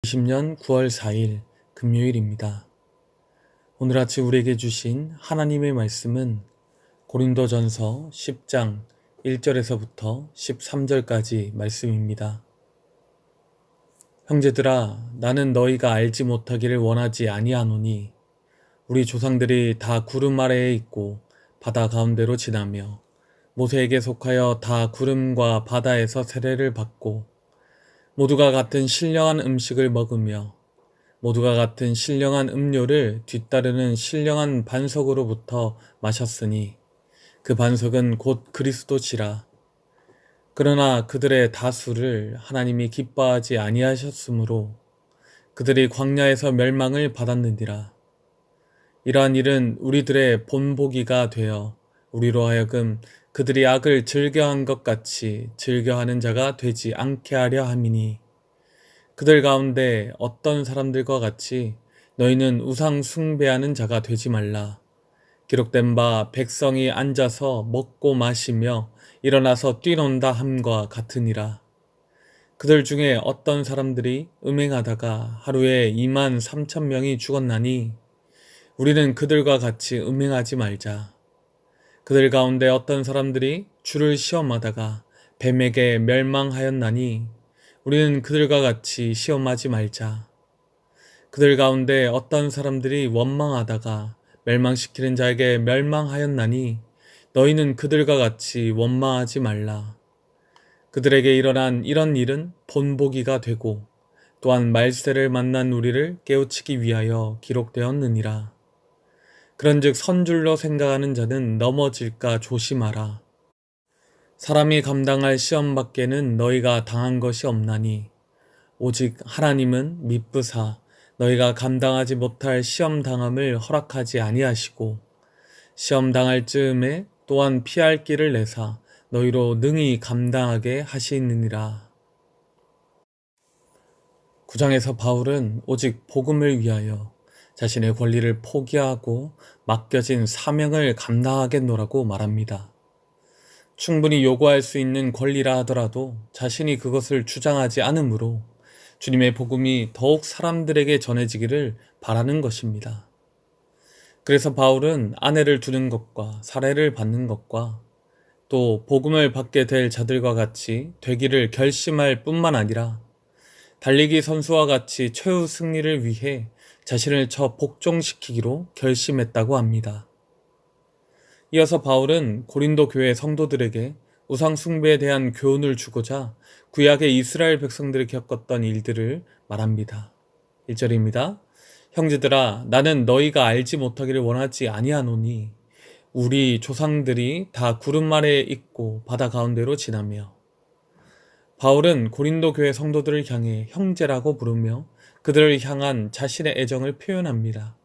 20년 9월 4일 금요일입니다. 오늘 아침 우리에게 주신 하나님의 말씀은 고린도전서 10장 1절에서부터 13절까지 말씀입니다. 형제들아, 나는 너희가 알지 못하기를 원하지 아니하노니 우리 조상들이 다 구름 아래에 있고 바다 가운데로 지나며 모세에게 속하여 다 구름과 바다에서 세례를 받고 모두가 같은 신령한 음식을 먹으며 모두가 같은 신령한 음료를 뒤따르는 신령한 반석으로부터 마셨으니 그 반석은 곧 그리스도시라. 그러나 그들의 다수를 하나님이 기뻐하지 아니하셨으므로 그들이 광야에서 멸망을 받았느니라. 이러한 일은 우리들의 본보기가 되어 우리로 하여금 그들이 악을 즐겨한 것 같이 즐겨하는 자가 되지 않게 하려 함이니 그들 가운데 어떤 사람들과 같이 너희는 우상 숭배하는 자가 되지 말라. 기록된 바 백성이 앉아서 먹고 마시며 일어나서 뛰논다 함과 같으니라. 그들 중에 어떤 사람들이 음행하다가 하루에 2만 3천 명이 죽었나니 우리는 그들과 같이 음행하지 말자. 그들 가운데 어떤 사람들이 주를 시험하다가 뱀에게 멸망하였나니 우리는 그들과 같이 시험하지 말자. 그들 가운데 어떤 사람들이 원망하다가 멸망시키는 자에게 멸망하였나니 너희는 그들과 같이 원망하지 말라. 그들에게 일어난 이런 일은 본보기가 되고 또한 말세를 만난 우리를 깨우치기 위하여 기록되었느니라. 그런즉 선줄로 생각하는 자는 넘어질까 조심하라. 사람이 감당할 시험 밖에는 너희가 당한 것이 없나니 오직 하나님은 미쁘사 너희가 감당하지 못할 시험 당함을 허락하지 아니하시고 시험 당할 즈음에 또한 피할 길을 내사 너희로 능히 감당하게 하시느니라. 9장에서 바울은 오직 복음을 위하여 자신의 권리를 포기하고 맡겨진 사명을 감당하겠노라고 말합니다. 충분히 요구할 수 있는 권리라 하더라도 자신이 그것을 주장하지 않으므로 주님의 복음이 더욱 사람들에게 전해지기를 바라는 것입니다. 그래서 바울은 아내를 두는 것과 살해를 받는 것과 또 복음을 받게 될 자들과 같이 되기를 결심할 뿐만 아니라 달리기 선수와 같이 최후 승리를 위해 자신을 복종시키기로 결심했다고 합니다. 이어서 바울은 고린도 교회 성도들에게 우상 숭배에 대한 교훈을 주고자 구약의 이스라엘 백성들이 겪었던 일들을 말합니다. 1절입니다. 형제들아, 나는 너희가 알지 못하기를 원하지 아니하노니 우리 조상들이 다 구름 아래에 있고 바다 가운데로 지나며. 바울은 고린도 교회 성도들을 향해 형제라고 부르며 그들을 향한 자신의 애정을 표현합니다.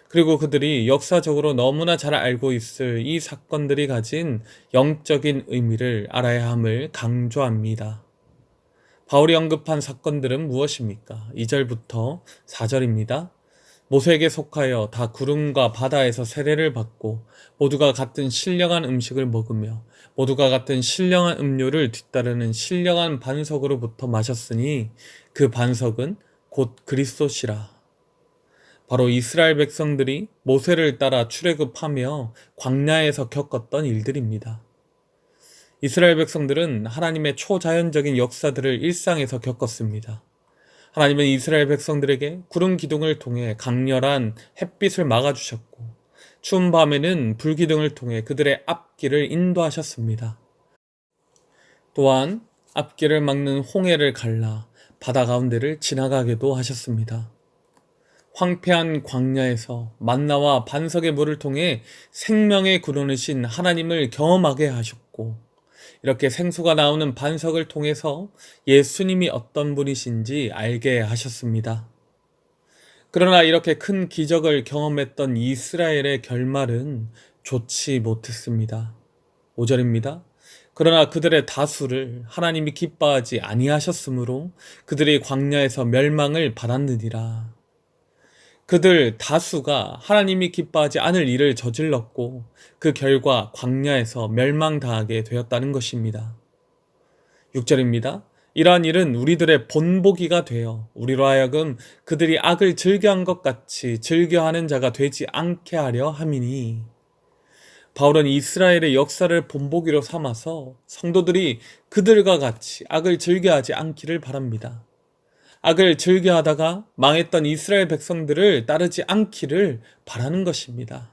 그리고 그들이 역사적으로 너무나 잘 알고 있을 이 사건들이 가진 영적인 의미를 알아야 함을 강조합니다. 바울이 언급한 사건들은 무엇입니까? 2절부터 4절입니다. 모세에게 속하여 다 구름과 바다에서 세례를 받고 모두가 같은 신령한 음식을 먹으며 모두가 같은 신령한 음료를 뒤따르는 신령한 반석으로부터 마셨으니 그 반석은 곧 그리스도시라. 바로 이스라엘 백성들이 모세를 따라 출애굽하며 광야에서 겪었던 일들입니다. 이스라엘 백성들은 하나님의 초자연적인 역사들을 일상에서 겪었습니다. 하나님은 이스라엘 백성들에게 구름 기둥을 통해 강렬한 햇빛을 막아주셨고 추운 밤에는 불 기둥을 통해 그들의 앞길을 인도하셨습니다. 또한 앞길을 막는 홍해를 갈라 바다 가운데를 지나가게도 하셨습니다. 황폐한 광야에서 만나와 반석의 물을 통해 생명의 근원이신 하나님을 경험하게 하셨고 이렇게 생수가 나오는 반석을 통해서 예수님이 어떤 분이신지 알게 하셨습니다. 그러나 이렇게 큰 기적을 경험했던 이스라엘의 결말은 좋지 못했습니다. 5절입니다. 그러나 그들의 다수를 하나님이 기뻐하지 아니하셨으므로 그들이 광야에서 멸망을 받았느니라. 그들 다수가 하나님이 기뻐하지 않을 일을 저질렀고 그 결과 광야에서 멸망당하게 되었다는 것입니다. 6절입니다. 이러한 일은 우리들의 본보기가 되어 우리로 하여금 그들이 악을 즐겨한 것 같이 즐겨하는 자가 되지 않게 하려 함이니, 바울은 이스라엘의 역사를 본보기로 삼아서 성도들이 그들과 같이 악을 즐겨하지 않기를 바랍니다. 악을 즐겨하다가 망했던 이스라엘 백성들을 따르지 않기를 바라는 것입니다.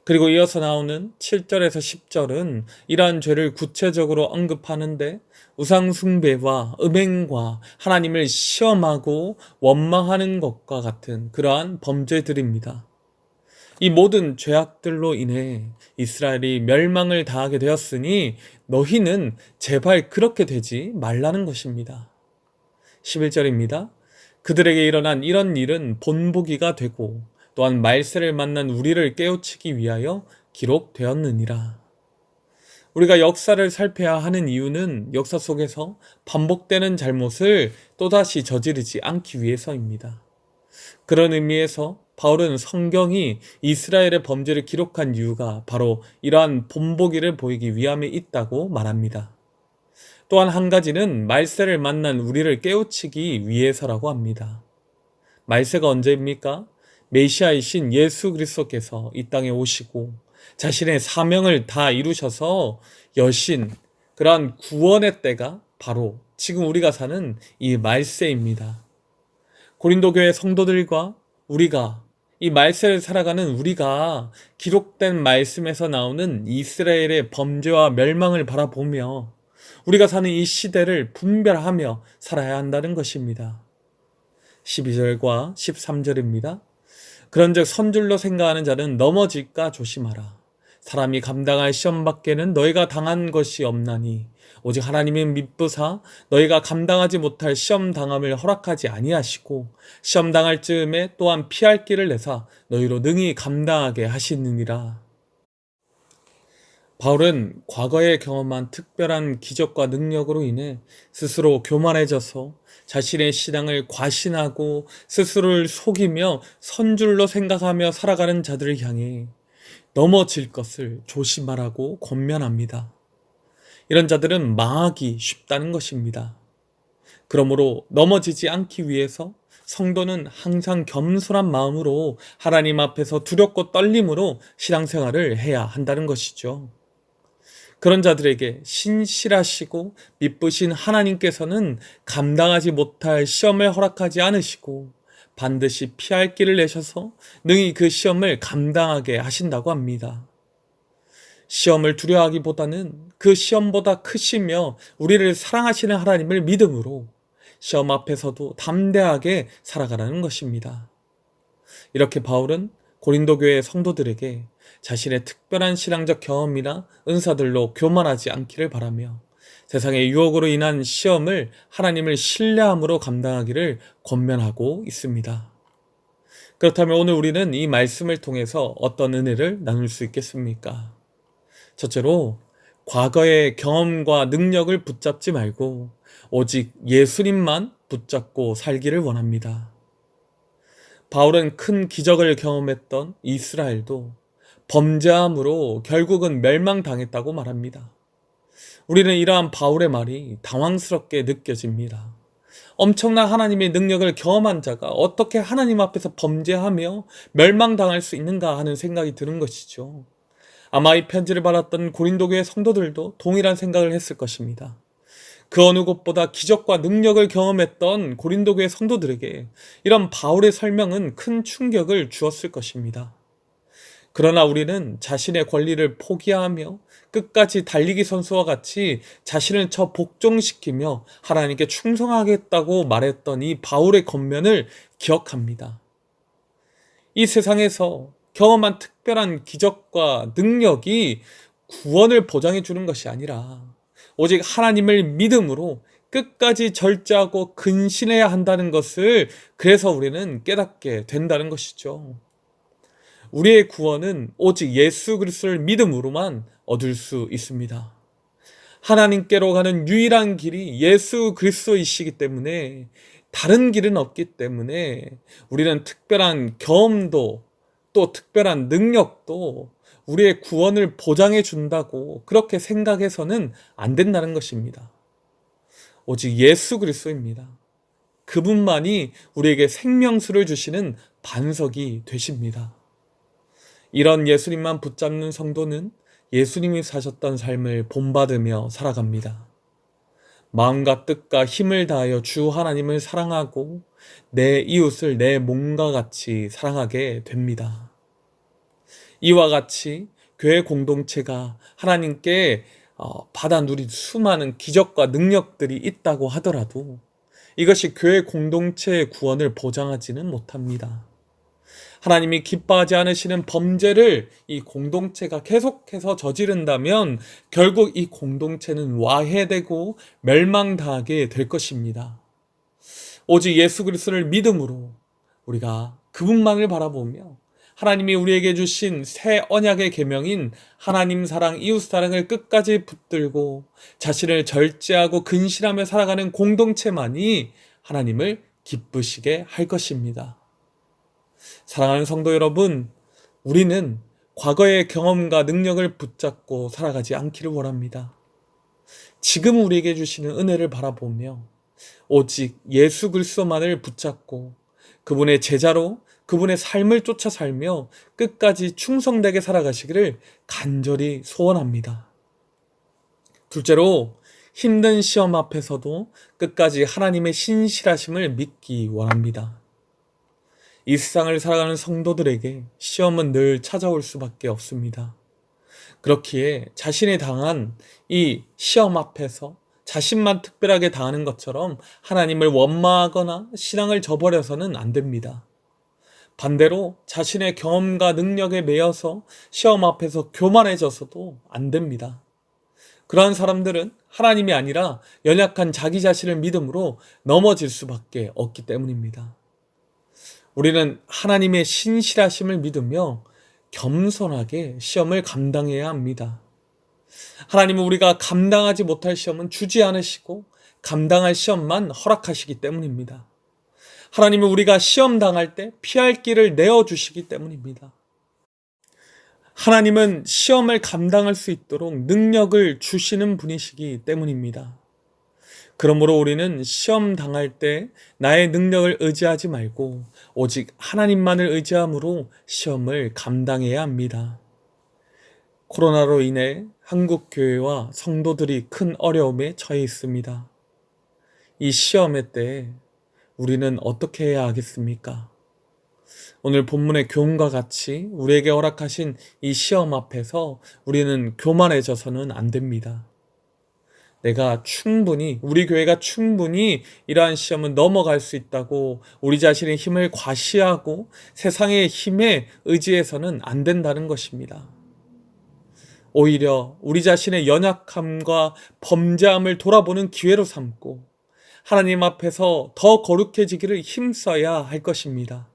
그리고 이어서 나오는 7절에서 10절은 이러한 죄를 구체적으로 언급하는데, 우상숭배와 음행과 하나님을 시험하고 원망하는 것과 같은 그러한 범죄들입니다. 이 모든 죄악들로 인해 이스라엘이 멸망을 당하게 되었으니 너희는 제발 그렇게 되지 말라는 것입니다. 11절입니다. 그들에게 일어난 이런 일은 본보기가 되고 또한 말세를 만난 우리를 깨우치기 위하여 기록되었느니라. 우리가 역사를 살펴야 하는 이유는 역사 속에서 반복되는 잘못을 또다시 저지르지 않기 위해서입니다. 그런 의미에서 바울은 성경이 이스라엘의 범죄를 기록한 이유가 바로 이러한 본보기를 보이기 위함에 있다고 말합니다. 또한 한 가지는 말세를 만난 우리를 깨우치기 위해서라고 합니다. 말세가 언제입니까? 메시아이신 예수 그리스도께서 이 땅에 오시고 자신의 사명을 다 이루셔서 여신, 그러한 구원의 때가 바로 지금 우리가 사는 이 말세입니다. 고린도 교회 성도들과 우리가, 이 말세를 살아가는 우리가 기록된 말씀에서 나오는 이스라엘의 범죄와 멸망을 바라보며 우리가 사는 이 시대를 분별하며 살아야 한다는 것입니다. 12절과 13절입니다. 그런즉 선줄로 생각하는 자는 넘어질까 조심하라. 사람이 감당할 시험 밖에는 너희가 당한 것이 없나니 오직 하나님은 미쁘사 너희가 감당하지 못할 시험 당함을 허락하지 아니하시고 시험 당할 즈음에 또한 피할 길을 내사 너희로 능히 감당하게 하시느니라. 바울은 과거에 경험한 특별한 기적과 능력으로 인해 스스로 교만해져서 자신의 신앙을 과신하고 스스로를 속이며 선줄로 생각하며 살아가는 자들을 향해 넘어질 것을 조심하라고 권면합니다. 이런 자들은 망하기 쉽다는 것입니다. 그러므로 넘어지지 않기 위해서 성도는 항상 겸손한 마음으로 하나님 앞에서 두렵고 떨림으로 신앙생활을 해야 한다는 것이죠. 그런 자들에게 신실하시고 미쁘신 하나님께서는 감당하지 못할 시험을 허락하지 않으시고 반드시 피할 길을 내셔서 능히 그 시험을 감당하게 하신다고 합니다. 시험을 두려워하기보다는 그 시험보다 크시며 우리를 사랑하시는 하나님을 믿음으로 시험 앞에서도 담대하게 살아가라는 것입니다. 이렇게 바울은 고린도 교회 성도들에게 자신의 특별한 신앙적 경험이나 은사들로 교만하지 않기를 바라며 세상의 유혹으로 인한 시험을 하나님을 신뢰함으로 감당하기를 권면하고 있습니다. 그렇다면 오늘 우리는 이 말씀을 통해서 어떤 은혜를 나눌 수 있겠습니까? 첫째로, 과거의 경험과 능력을 붙잡지 말고 오직 예수님만 붙잡고 살기를 원합니다. 바울은 큰 기적을 경험했던 이스라엘도 범죄함으로 결국은 멸망당했다고 말합니다. 우리는 이러한 바울의 말이 당황스럽게 느껴집니다. 엄청난 하나님의 능력을 경험한 자가 어떻게 하나님 앞에서 범죄하며 멸망당할 수 있는가 하는 생각이 드는 것이죠. 아마 이 편지를 받았던 고린도 교회 성도들도 동일한 생각을 했을 것입니다. 그 어느 곳보다 기적과 능력을 경험했던 고린도 교회 성도들에게 이런 바울의 설명은 큰 충격을 주었을 것입니다. 그러나 우리는 자신의 권리를 포기하며 끝까지 달리기 선수와 같이 자신을 복종시키며 하나님께 충성하겠다고 말했던 이 바울의 권면을 기억합니다. 이 세상에서 경험한 특별한 기적과 능력이 구원을 보장해 주는 것이 아니라 오직 하나님을 믿음으로 끝까지 절제하고 근신해야 한다는 것을 그래서 우리는 깨닫게 된다는 것이죠. 우리의 구원은 오직 예수 그리스도를 믿음으로만 얻을 수 있습니다. 하나님께로 가는 유일한 길이 예수 그리스도이시기 때문에 다른 길은 없기 때문에 우리는 특별한 경험도 또 특별한 능력도 우리의 구원을 보장해 준다고 그렇게 생각해서는 안 된다는 것입니다. 오직 예수 그리스도입니다. 그분만이 우리에게 생명수를 주시는 반석이 되십니다. 이런 예수님만 붙잡는 성도는 예수님이 사셨던 삶을 본받으며 살아갑니다. 마음과 뜻과 힘을 다하여 주 하나님을 사랑하고 내 이웃을 내 몸과 같이 사랑하게 됩니다. 이와 같이 교회 공동체가 하나님께 받아 누린 수많은 기적과 능력들이 있다고 하더라도 이것이 교회 공동체의 구원을 보장하지는 못합니다. 하나님이 기뻐하지 않으시는 범죄를 이 공동체가 계속해서 저지른다면 결국 이 공동체는 와해되고 멸망당하게 될 것입니다. 오직 예수 그리스도를 믿음으로 우리가 그분만을 바라보며 하나님이 우리에게 주신 새 언약의 계명인 하나님 사랑, 이웃 사랑을 끝까지 붙들고 자신을 절제하고 근신하며 살아가는 공동체만이 하나님을 기쁘시게 할 것입니다. 사랑하는 성도 여러분, 우리는 과거의 경험과 능력을 붙잡고 살아가지 않기를 원합니다. 지금 우리에게 주시는 은혜를 바라보며 오직 예수 그리스도만을 붙잡고 그분의 제자로 그분의 삶을 쫓아 살며 끝까지 충성되게 살아가시기를 간절히 소원합니다. 둘째로, 힘든 시험 앞에서도 끝까지 하나님의 신실하심을 믿기 원합니다. 이 세상을 살아가는 성도들에게 시험은 늘 찾아올 수밖에 없습니다. 그렇기에 자신이 당한 이 시험 앞에서 자신만 특별하게 당하는 것처럼 하나님을 원망하거나 신앙을 저버려서는 안 됩니다. 반대로 자신의 경험과 능력에 매여서 시험 앞에서 교만해져서도 안 됩니다. 그러한 사람들은 하나님이 아니라 연약한 자기 자신을 믿음으로 넘어질 수밖에 없기 때문입니다. 우리는 하나님의 신실하심을 믿으며 겸손하게 시험을 감당해야 합니다. 하나님은 우리가 감당하지 못할 시험은 주지 않으시고 감당할 시험만 허락하시기 때문입니다. 하나님은 우리가 시험 당할 때 피할 길을 내어주시기 때문입니다. 하나님은 시험을 감당할 수 있도록 능력을 주시는 분이시기 때문입니다. 그러므로 우리는 시험 당할 때 나의 능력을 의지하지 말고 오직 하나님만을 의지함으로 시험을 감당해야 합니다. 코로나로 인해 한국 교회와 성도들이 큰 어려움에 처해 있습니다. 이 시험의 때에 우리는 어떻게 해야 하겠습니까? 오늘 본문의 교훈과 같이 우리에게 허락하신 이 시험 앞에서 우리는 교만해져서는 안 됩니다. 우리 교회가 충분히 이러한 시험은 넘어갈 수 있다고 우리 자신의 힘을 과시하고 세상의 힘에 의지해서는 안 된다는 것입니다. 오히려 우리 자신의 연약함과 범죄함을 돌아보는 기회로 삼고 하나님 앞에서 더 거룩해지기를 힘써야 할 것입니다.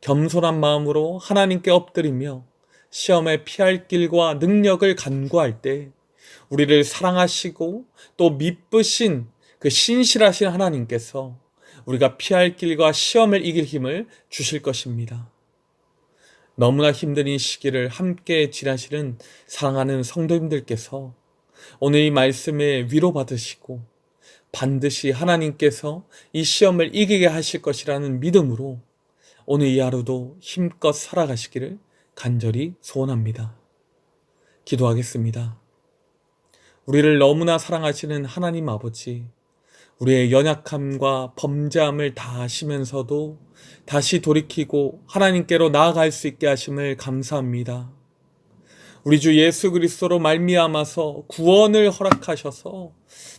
겸손한 마음으로 하나님께 엎드리며 시험에 피할 길과 능력을 간구할 때 우리를 사랑하시고 또 미쁘신 그 신실하신 하나님께서 우리가 피할 길과 시험을 이길 힘을 주실 것입니다. 너무나 힘든 이 시기를 함께 지나시는 사랑하는 성도님들께서 오늘 이 말씀에 위로받으시고 반드시 하나님께서 이 시험을 이기게 하실 것이라는 믿음으로 오늘 이 하루도 힘껏 살아가시기를 간절히 소원합니다. 기도하겠습니다. 우리를 너무나 사랑하시는 하나님 아버지, 우리의 연약함과 범죄함을 다 아시면서도 다시 돌이키고 하나님께로 나아갈 수 있게 하심을 감사합니다. 우리 주 예수 그리스도로 말미암아서 구원을 허락하셔서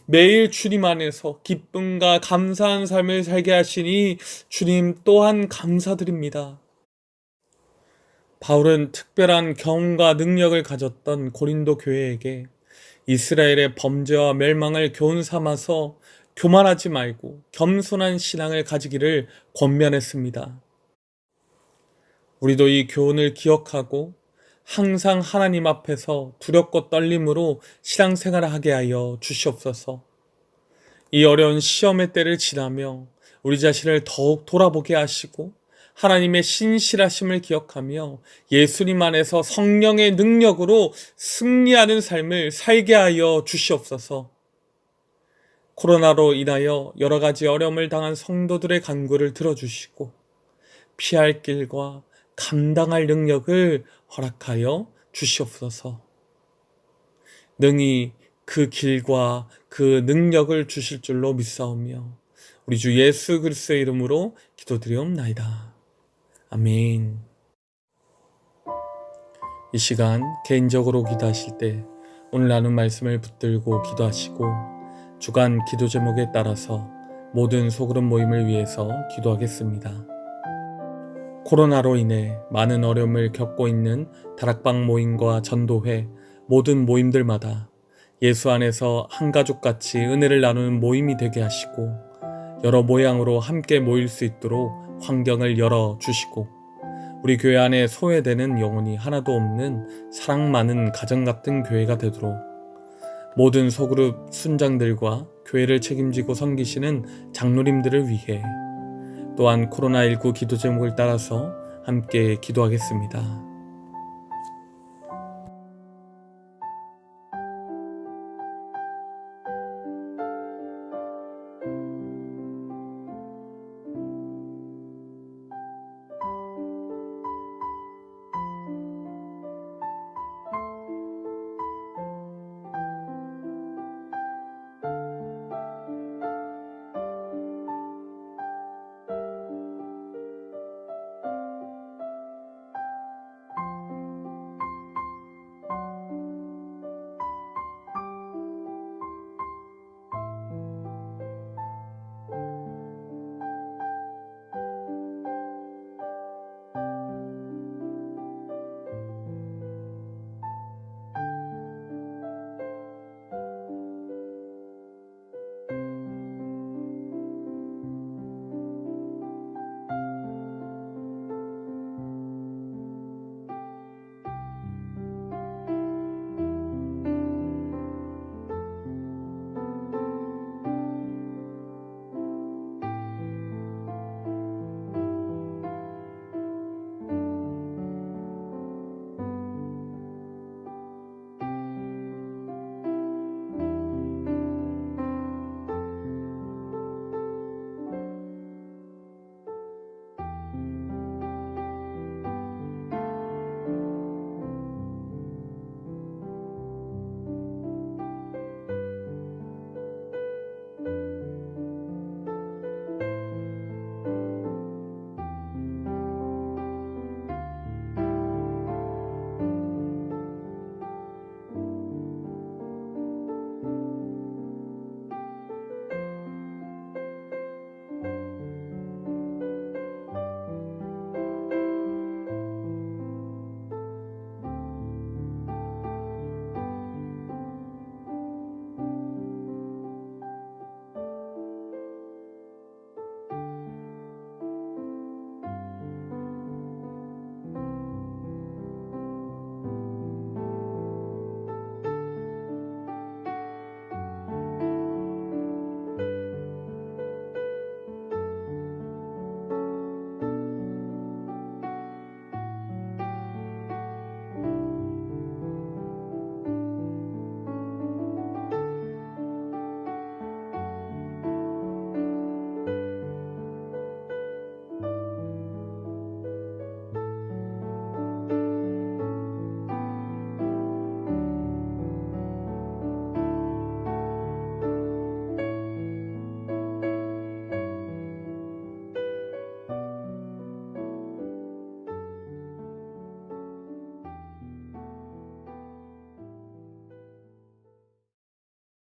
매일 주님 안에서 기쁨과 감사한 삶을 살게 하시니 주님 또한 감사드립니다. 바울은 특별한 경험과 능력을 가졌던 고린도 교회에게 이스라엘의 범죄와 멸망을 교훈 삼아서 교만하지 말고 겸손한 신앙을 가지기를 권면했습니다. 우리도 이 교훈을 기억하고 항상 하나님 앞에서 두렵고 떨림으로 신앙생활을 하게 하여 주시옵소서. 이 어려운 시험의 때를 지나며 우리 자신을 더욱 돌아보게 하시고 하나님의 신실하심을 기억하며 예수님 안에서 성령의 능력으로 승리하는 삶을 살게 하여 주시옵소서. 코로나로 인하여 여러 가지 어려움을 당한 성도들의 간구를 들어주시고 피할 길과 감당할 능력을 허락하여 주시옵소서. 능히 그 길과 그 능력을 주실 줄로 믿사오며 우리 주 예수 그리스도의 이름으로 기도드리옵나이다. 아멘. 이 시간 개인적으로 기도하실 때 오늘 나눈 말씀을 붙들고 기도하시고 주간 기도 제목에 따라서 모든 소그룹 모임을 위해서 기도하겠습니다. 코로나로 인해 많은 어려움을 겪고 있는 다락방 모임과 전도회 모든 모임들마다 예수 안에서 한 가족같이 은혜를 나누는 모임이 되게 하시고 여러 모양으로 함께 모일 수 있도록 환경을 열어주시고 우리 교회 안에 소외되는 영혼이 하나도 없는 사랑 많은 가정 같은 교회가 되도록 모든 소그룹 순장들과 교회를 책임지고 섬기시는 장로님들을 위해 또한 코로나19 기도 제목을 따라서 함께 기도하겠습니다.